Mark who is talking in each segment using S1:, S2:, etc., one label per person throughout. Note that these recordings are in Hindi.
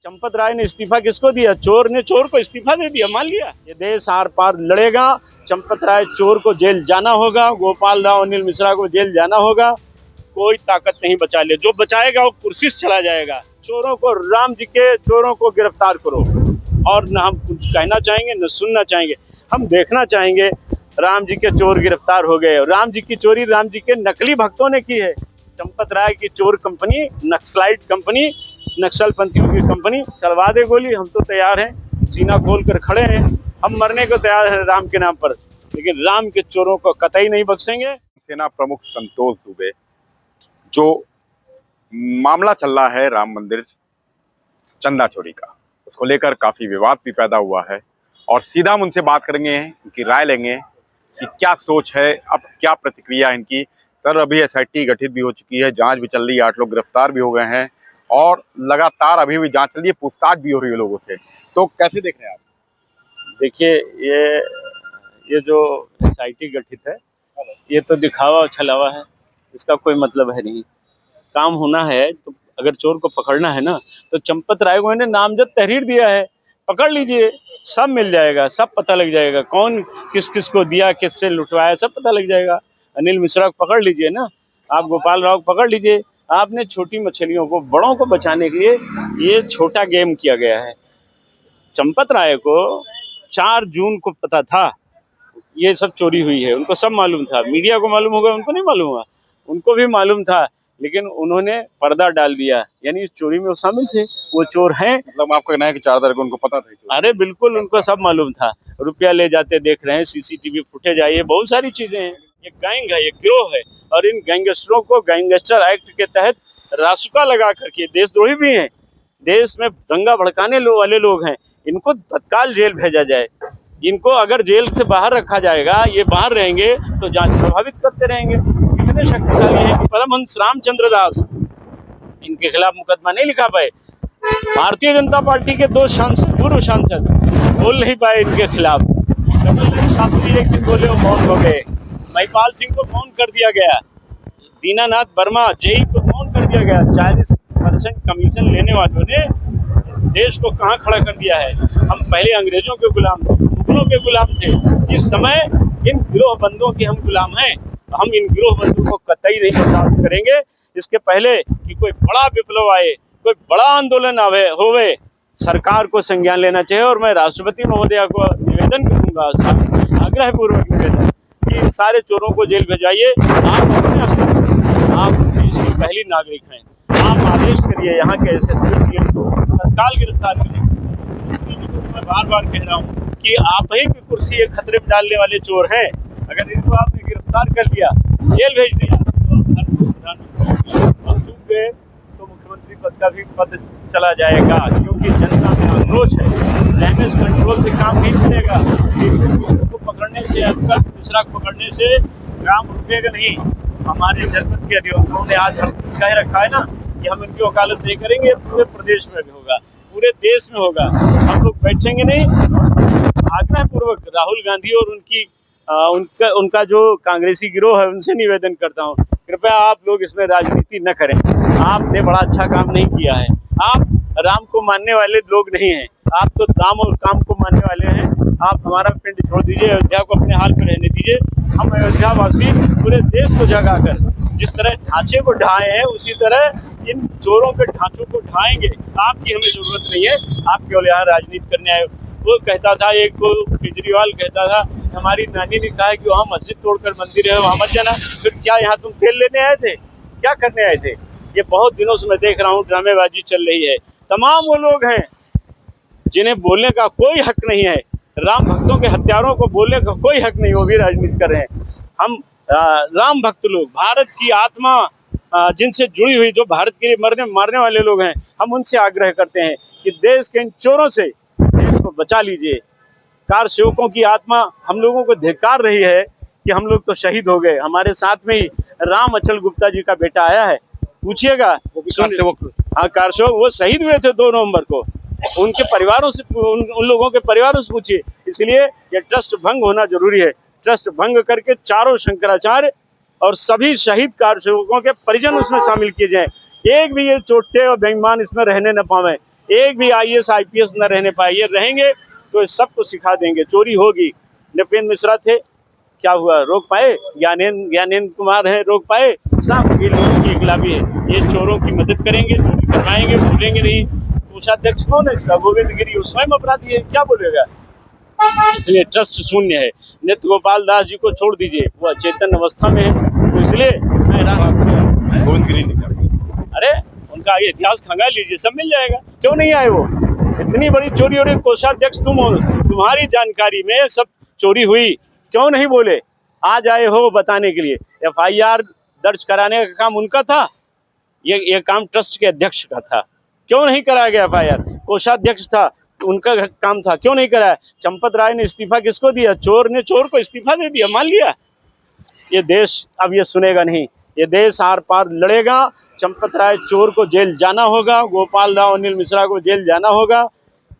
S1: चंपत राय ने इस्तीफा किसको दिया? चोर ने चोर को इस्तीफा दे दिया, मान लिया। ये देश आर पार लड़ेगा। चंपत राय चोर को जेल जाना होगा, गोपाल राव अनिल मिश्रा को जेल जाना होगा। कोई ताकत नहीं बचा ले, जो बचाएगा वो कुर्सी से चला जाएगा। चोरों को, राम जी के चोरों को गिरफ्तार करो। और न हम कुछ कहना चाहेंगे न सुनना चाहेंगे, हम देखना चाहेंगे राम जी के चोर गिरफ्तार हो गए। राम जी की चोरी राम जी के नकली भक्तों ने की है। चंपत राय की चोर कंपनी, नक्सलाइट कंपनी, नक्सल पंथियों की कंपनी, चलवा दे गोली, हम तो तैयार हैं, सीना खोल कर खड़े हैं, हम मरने को तैयार हैं राम के नाम पर, लेकिन राम के चोरों को कतई नहीं बख्शेंगे।
S2: सेना प्रमुख संतोष दुबे, जो मामला चल रहा है राम मंदिर चंदा चोरी का, उसको लेकर काफी विवाद भी पैदा हुआ है और सीधा हम उनसे बात करेंगे, उनकी राय लेंगे कि क्या सोच है, अब क्या प्रतिक्रिया है इनकी। सर, अभी एसआईटी गठित भी हो चुकी है, जांच भी चल रही है, 8 लोग गिरफ्तार भी हो गए हैं और लगातार अभी भी जांच चल रही है, पूछताछ भी हो रही है लोगों से, तो कैसे देख रहे हैं आप?
S1: देखिए, ये जो एसआईटी गठित है, ये तो दिखावा छलावा है, इसका कोई मतलब है नहीं। काम होना है तो अगर चोर को पकड़ना है ना, तो चंपत राय को मैंने नामजद तहरीर दिया है, पकड़ लीजिए, सब मिल जाएगा, सब पता लग जाएगा, कौन किस किस को दिया, किससे लुटवाया, सब पता लग जाएगा। अनिल मिश्रा को पकड़ लीजिए ना, आप गोपाल राव को पकड़ लीजिए। आपने छोटी मछलियों को बड़ों को बचाने के लिए ये छोटा गेम किया गया है। चंपत राय को 4 जून को पता था ये सब चोरी हुई है, उनको सब मालूम था। मीडिया को मालूम होगा, उनको नहीं मालूम हुआ? उनको भी मालूम था, लेकिन उन्होंने पर्दा डाल दिया, यानी इस चोरी में वो शामिल थे, वो चोर हैं।
S2: मतलब आपको कहना है कि 4 तारीख को उनको पता था?
S1: अरे बिल्कुल, उनको सब मालूम था। रुपया ले जाते देख रहे हैं, सीसीटीवी फुटेज आई है, बहुत सारी चीजें हैं। ये गैंग है, ये गिरोह है, और इन गैंगस्टरों को गैंगस्टर एक्ट के तहत रासुका लगा करके, देशद्रोही भी हैं, देश में दंगा भड़काने वाले लोग हैं, इनको तत्काल जेल भेजा जाए। इनको अगर जेल से बाहर रखा जाएगा, ये बाहर रहेंगे तो जांच प्रभावित करते रहेंगे। इतने शक्तिशाली हैं कि परमहंस रामचंद्र दास इनके खिलाफ मुकदमा नहीं लिखा पाए। भारतीय जनता पार्टी के 2 सांसद, पूर्व सांसद, बोल नहीं पाए इनके खिलाफ। कमलनाथ शास्त्री एक दिन बोले, वो मौन हो गए। महिपाल सिंह को मौन कर दिया गया। दीनानाथ वर्मा जेई को मौन कर दिया गया। 40% कमीशन लेने वालों ने इस देश को कहाँ खड़ा कर दिया है। हम पहले अंग्रेजों के गुलाम थे, मुगलों के गुलाम थे, इस समय इन गिरोहबंदों के हम गुलाम हैं। हम इन गिरोहबंदों को कतई नहीं बर्दाश्त करेंगे। इसके पहले कि कोई बड़ा विप्लव आए, कोई बड़ा आंदोलन होवे, सरकार को संज्ञान लेना चाहिए। और मैं राष्ट्रपति महोदया को निवेदन करूंगा, आग्रह पूर्वक निवेदन, कि सारे चोरों को जेल भेजाइए। आप अपने स्तर से, आप देश की पहली नागरिक हैं, आप आदेश करिए यहाँ के एसएसपी को तत्काल गिरफ्तार करें। मैं बार बार कह रहा हूँ कि आप ही की कुर्सी एक खतरे में डालने वाले चोर हैं। अगर इनको आपने गिरफ्तार कर लिया, जेल भेज दिया, तो मुख्यमंत्री पद का भी पद चला जाएगा, क्योंकि जनता में आक्रोश है। डैमेज कंट्रोल से काम नहीं चलेगा। को पकड़ने से, अनकर मिश्रा को पकड़ने से काम रुकेगा नहीं। हमारे जनपद के अधिकारियों ने आज कह रखा है ना कि हम इनकी वकालत नहीं करेंगे, पूरे प्रदेश में भी होगा, पूरे देश में होगा। हम लोग बैठेंगे नहीं। आग्रह पूर्वक राहुल गांधी और उनका जो कांग्रेसी गिरोह है, उनसे निवेदन करता हूँ, कृपया आप लोग इसमें राजनीति न करें। आपने बड़ा अच्छा काम नहीं किया है। आप राम को मानने वाले लोग नहीं हैं, आप तो दाम और काम को मानने वाले हैं। आप हमारा पिंड छोड़ दीजिए, अयोध्या को अपने हाल पे रहने दीजिए। हम अयोध्या वासी पूरे देश को जगा कर जिस तरह ढांचे को ढाए हैं, उसी तरह इन चोरों के ढांचों को ढाएंगे। आपकी हमें जरूरत नहीं है, आप केवल यहाँ राजनीति करने आए। वो कहता था, एक को केजरीवाल कहता था, हमारी नानी ने कहा है कि वहाँ मस्जिद तोड़कर मंदिर है, वहाँ मत जाना। फिर क्या यहाँ तुम तेल लेने आए थे? क्या करने आए थे? ये बहुत दिनों से मैं देख रहा हूँ ड्रामेबाजी चल रही है। तमाम वो लोग हैं जिन्हें बोलने का कोई हक नहीं है। राम भक्तों के हत्यारों को बोलने का कोई हक नहीं, वो भी राजनीति कर रहे हैं। हम राम भक्त लोग, भारत की आत्मा जिनसे जुड़ी हुई, जो भारत के लिए मारने वाले लोग हैं, हम उनसे आग्रह करते हैं कि देश के इन चोरों से देश को बचा लीजिए। कार सेवकों की आत्मा हम लोगों को धिक्कार रही है कि हम लोग तो शहीद हो गए। हमारे साथ में ही राम अचल गुप्ता जी का बेटा आया है, पूछिएगा। हाँ, कार सेवक, वो शहीद हुए थे 2 नवंबर को। उनके परिवारों से, उन लोगों के परिवारों से पूछिए। इसलिए ये ट्रस्ट भंग होना जरूरी है। ट्रस्ट भंग करके चारों शंकराचार्य और सभी शहीद कार सेवकों के परिजन उसमें शामिल किए जाएं। एक भी ये चोटे और बेईमान इसमें रहने न पावे। एक भी IAS IPS न रहने पाए। ये रहेंगे तो सबको सिखा देंगे। चोरी होगी, नृपेंद्र मिश्रा थे, क्या हुआ, रोक पाए? ज्ञानेंद्र कुमार है, रोक पाए? सब ये लोगों की गुलामी है। ये चोरों की मदद करेंगे, चोरी करवाएंगे, बोलेंगे नहीं। कोषाध्यक्ष कौन है इसका? गोविंद गिरी, वो स्वयं अपराधी है, क्या बोलेगा? इसलिए ट्रस्ट शून्य है। नित्य गोपाल दास जी को छोड़ दीजिए, वो अचेतन अवस्था में है, तो इसलिए
S2: गोविंद गिरी नहीं करते।
S1: अरे उनका ये इतिहास खंगाल लीजिए, सब मिल जाएगा। क्यों नहीं आए वो? इतनी बड़ी चोरी हो रही, कोषाध्यक्ष तुम हो, तुम्हारी जानकारी में सब चोरी हुई, क्यों नहीं बोले? आज आए हो बताने के लिए। FIR दर्ज कराने का काम उनका था, ये काम ट्रस्ट के अध्यक्ष का था, क्यों नहीं कराया गया FIR? कोषाध्यक्ष था, उनका काम था, क्यों नहीं कराया? चंपत राय ने इस्तीफा किसको दिया? चोर ने चोर को इस्तीफा दे दिया, मान लिया। ये देश अब ये सुनेगा नहीं, ये देश आर पार लड़ेगा। चंपत राय चोर को जेल जाना होगा, गोपाल राव अनिल मिश्रा को जेल जाना होगा,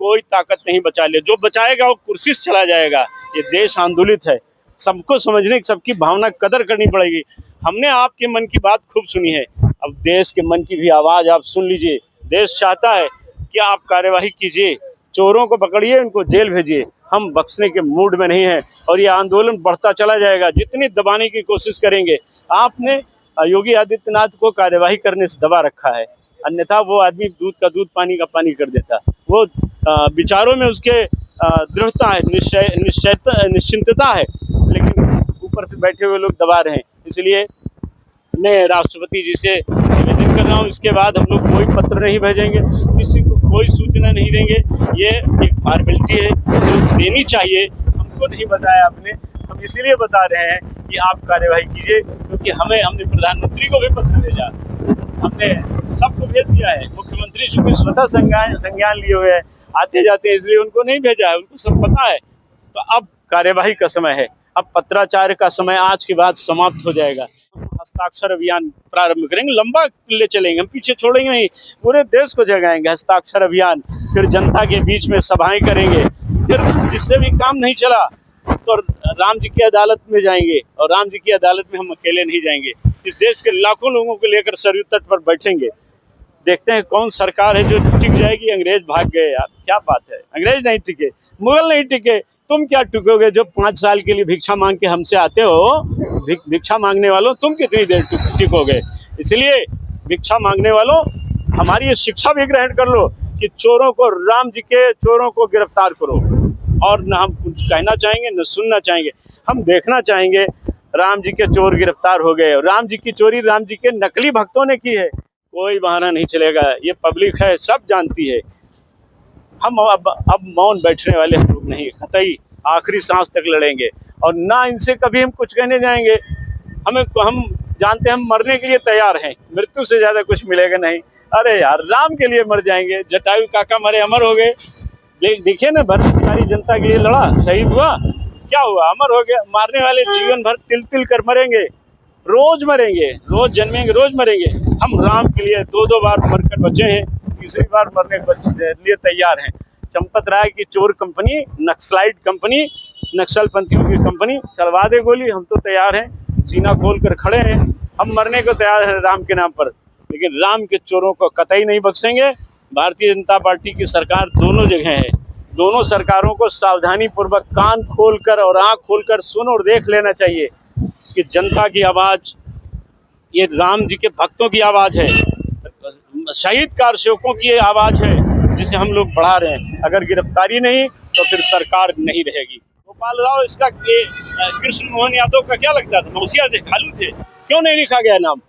S1: कोई ताकत नहीं बचा ले। जो बचाएगा वो कुर्सी से चला जाएगा। ये देश आंदोलित है, सबको समझने, सबकी भावना कदर करनी पड़ेगी। हमने आपके मन की बात खूब सुनी है, अब देश के मन की भी आवाज़ आप सुन लीजिए। देश चाहता है कि आप कार्यवाही कीजिए, चोरों को पकड़िए, उनको जेल भेजिए। हम बख्शने के मूड में नहीं हैं और ये आंदोलन बढ़ता चला जाएगा। जितनी दबाने की कोशिश करेंगे, आपने योगी आदित्यनाथ को कार्यवाही करने से दबा रखा है, अन्यथा वो आदमी दूध का दूध पानी का पानी कर देता। वो विचारों में उसके दृढ़ता है, निश्चिंतता है, लेकिन ऊपर से बैठे हुए लोग दबा रहे हैं। इसलिए मैं राष्ट्रपति जी से निवेदन कर रहा हूँ, इसके बाद हम लोग कोई पत्र नहीं भेजेंगे, किसी को कोई सूचना नहीं देंगे। ये एक फॉर्मेलिटी है जो देनी चाहिए, हमको नहीं बताया आपने, हम इसीलिए बता रहे हैं कि आप कार्यवाही कीजिए, क्योंकि हमने प्रधानमंत्री को भी पत्र भेजा, हमने सबको भेज दिया है। मुख्यमंत्री चूंकि स्वतः संज्ञान लिए हुए हैं, आते जाते हैं, इसलिए उनको नहीं भेजा है, उनको सब पता है। तो अब कार्यवाही का समय है, अब पत्राचार का समय आज के बाद समाप्त हो जाएगा। हस्ताक्षर अभियान प्रारंभ करेंगे, लंबा ले चलेंगे, हम पीछे छोड़ेंगे नहीं, पूरे देश को जगाएंगे। हस्ताक्षर अभियान, फिर जनता के बीच में सभाएं करेंगे, फिर जिससे भी काम नहीं चला तो राम जी की अदालत में जाएंगे, और राम जी की अदालत में हम अकेले नहीं जाएंगे, इस देश के लाखों लोगों को लेकर सरयू तट पर बैठेंगे। देखते हैं कौन सरकार है जो टिक जाएगी। अंग्रेज भाग गए यार, क्या बात है, अंग्रेज नहीं टिके, मुगल नहीं टिके, तुम क्या टिकोगे जो 5 साल के लिए भिक्षा मांग के हमसे आते हो? भिक्षा मांगने वालों, तुम कितनी देर टिकोगे? इसलिए भिक्षा मांगने वालों, हमारी ये शिक्षा भी ग्रहण कर लो कि चोरों को, राम जी के चोरों को गिरफ्तार करो। और न हम कुछ कहना चाहेंगे न सुनना चाहेंगे, हम देखना चाहेंगे राम जी के चोर गिरफ्तार हो गए। राम जी की चोरी राम जी के नकली भक्तों ने की है, कोई बहाना नहीं चलेगा, ये पब्लिक है, सब जानती है। हम अब मौन बैठने वाले हम लोग नहीं, कतई आखिरी सांस तक लड़ेंगे, और ना इनसे कभी हम कुछ कहने जाएंगे। हम जानते हैं, हम मरने के लिए तैयार हैं, मृत्यु से ज़्यादा कुछ मिलेगा नहीं। अरे यार, राम के लिए मर जाएंगे। जटायु काका मरे, अमर हो गए। देखिए ना, सारी जनता के लिए लड़ा, शहीद हुआ, क्या हुआ? अमर हो गया। मारने वाले जीवन भर तिल तिल कर मरेंगे, रोज मरेंगे, रोज जन्मेंगे, रोज मरेंगे। हम राम के लिए 2-2 बार मरकर बचे हैं, तीसरी बार मरने के लिए तैयार हैं। चंपत राय की चोर कंपनी, नक्सलाइट कंपनी, नक्सलपंथियों की कंपनी, चलवा दे गोली, हम तो तैयार हैं, सीना खोल कर खड़े हैं, हम मरने को तैयार हैं राम के नाम पर, लेकिन राम के चोरों को कतई नहीं बख्शेंगे। भारतीय जनता पार्टी की सरकार दोनों जगह है, दोनों सरकारों को सावधानी पूर्वक कान खोलकर और आंख खोलकर सुन और देख लेना चाहिए कि जनता की आवाज़, ये राम जी के भक्तों की आवाज़ है, शहीद कारसेवकों की आवाज़ है, जिसे हम लोग बढ़ा रहे हैं। अगर गिरफ्तारी नहीं तो फिर सरकार नहीं रहेगी। गोपाल राव, इसका कृष्ण मोहन यादव का क्या लगता था? मौसिया थे, खालू थे, क्यों नहीं लिखा गया नाम?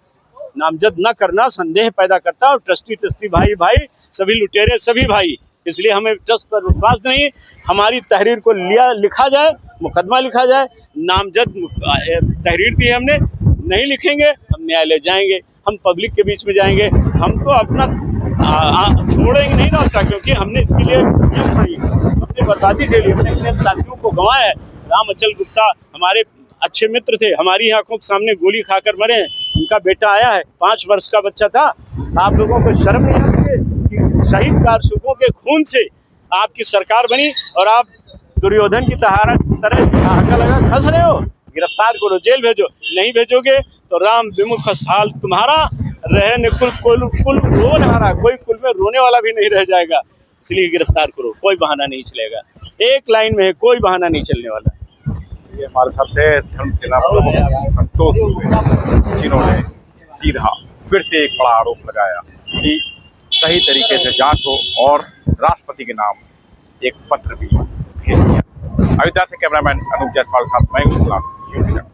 S1: नामजद न करना संदेह पैदा करता है, और ट्रस्टी भाई सभी लुटेरे सभी भाई, इसलिए हमें ट्रस्ट पर विश्वास नहीं। हमारी तहरीर को लिखा जाए, मुकदमा लिखा जाए, नामजद तहरीर दी हमने, नहीं लिखेंगे हम न्यायालय जाएंगे, हम पब्लिक के बीच में जाएंगे, हम तो अपना छोड़ेंगे नहीं रास्ता, क्योंकि हमने इसके लिए अपनी बर्बादी झेली, हमने अपने साथियों को गंवाया है। राम अचल गुप्ता हमारे अच्छे मित्र थे, हमारी आंखों के सामने गोली खाकर मरे हैं, उनका बेटा आया है, 5 वर्ष का बच्चा था। आप लोगों को शर्म नहीं आती है कि शहीद कारसेवकों के खून से आपकी सरकार बनी और आप दुर्योधन की तरह ठहाका लगा खस रहे हो? गिरफ्तार करो, जेल भेजो, नहीं भेजोगे तो राम विमुख हाल तुम्हारा, रहे न कुल रो ना रहा, कोई कुल में रोने वाला भी नहीं रह जाएगा, इसलिए गिरफ्तार करो, कोई बहाना नहीं चलेगा। एक लाइन में है, कोई बहाना नहीं चलने वाला।
S2: ये हमारे साथ थे धर्मसेना प्रमुख संतोष दुबे, जिन्होंने सीधा फिर से एक बड़ा आरोप लगाया कि सही तरीके से जांच हो और राष्ट्रपति के नाम एक पत्र भी भेज दिया। अयोध्या से कैमरामैन अनूप जायसवाल के साथ मैं हूं।